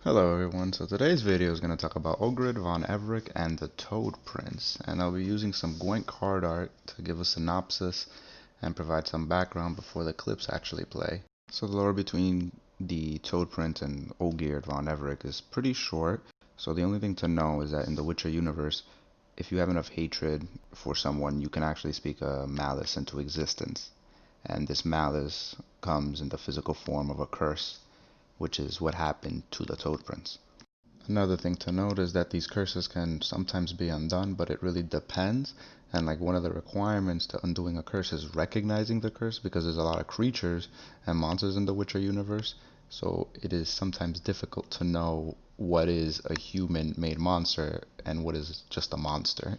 Hello everyone, so today's video is going to talk about Olgierd von Everick and the Toad Prince, and I'll be using some Gwent card art to give a synopsis and provide some background before the clips actually play. So the lore between the Toad Prince and Olgierd von Everick is pretty short, so the only thing to know is that in the Witcher universe, if you have enough hatred for someone, you can actually speak a malice into existence, and this malice comes in the physical form of a curse, which is what happened to the Toad Prince. Another thing to note is that these curses can sometimes be undone, but it really depends. And like one of the requirements to undoing a curse is recognizing the curse, because there's a lot of creatures and monsters in the Witcher universe. So it is sometimes difficult to know what is a human-made monster and what is just a monster.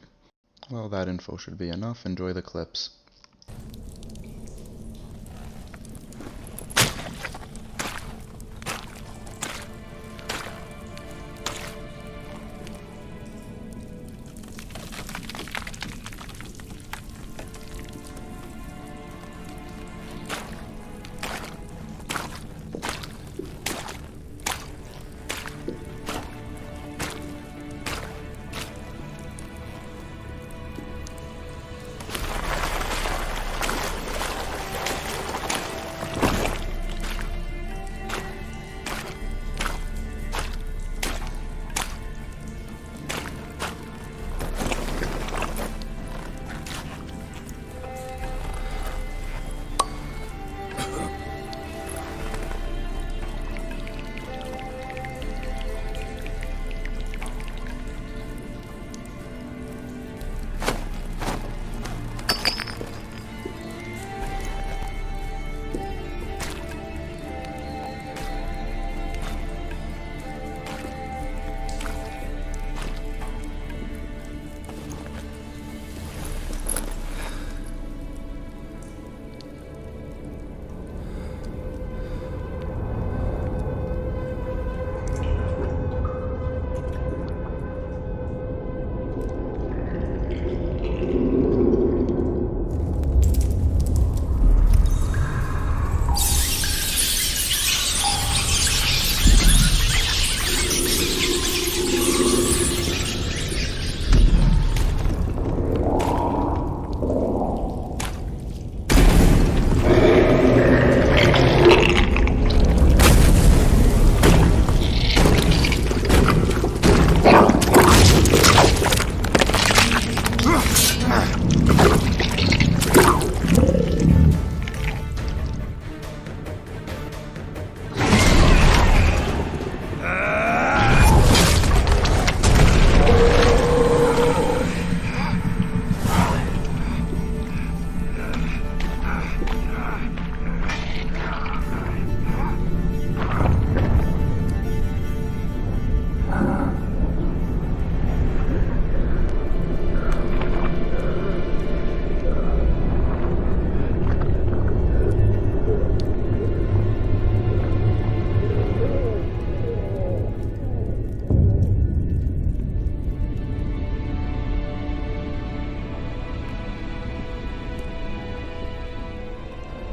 Well, that info should be enough. Enjoy the clips.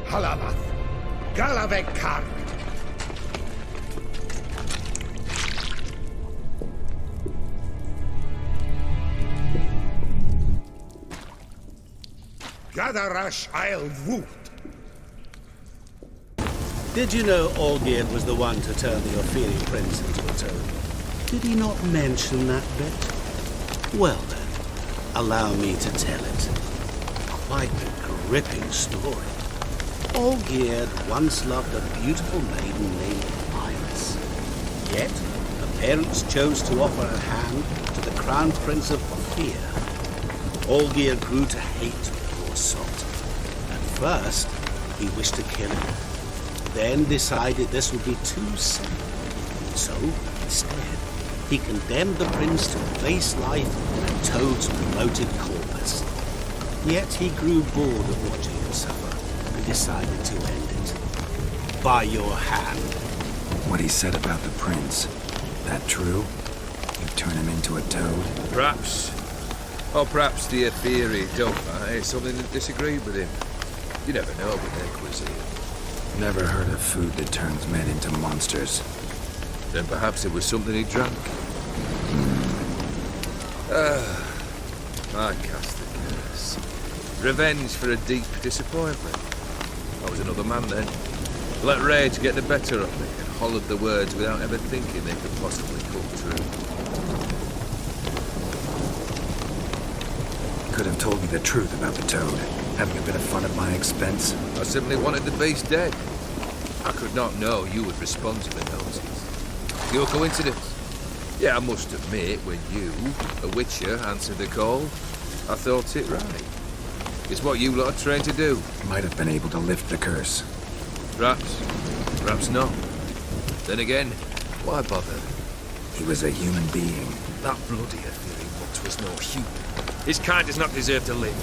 Halavath, Galavek Karg. Gadarash Isle Woot. Did you know Olgierd was the one to turn the Ophelia Prince into a toad? Did he not mention that bit? Well then, allow me to tell it. Quite a gripping story. Olgierd once loved a beautiful maiden named Iris. Yet, her parents chose to offer her hand to the Crown Prince of Ophir. Olgierd grew to hate the poor sot. At first, he wished to kill him, then decided this would be too simple. So, instead, he condemned the prince to a base life in a toad's bloated corpus. Yet he grew bored of watching him suffer, decided to end it. By your hand. What he said about the prince, that true? You turn him into a toad? Perhaps. Or perhaps the Aetheri dogma is something that disagreed with him. You never know with their cuisine. Never heard of food that turns men into monsters. Then perhaps it was something he drank. I cast the curse. Revenge for a deep disappointment. I was another man then. Let rage get the better of me and hollered the words without ever thinking they could possibly come true. You could have told me the truth about the toad, having a bit of fun at my expense. I simply wanted the beast dead. I could not know you would respond to the notice. Pure coincidence. Yeah, I must admit, when you, a witcher, answered the call, I thought it right. It's what you lot are trained to do. Might have been able to lift the curse. Perhaps. Perhaps not. Then again, why bother? He was a human being. That bloody Ethereal Mutt was no human. His kind does not deserve to live.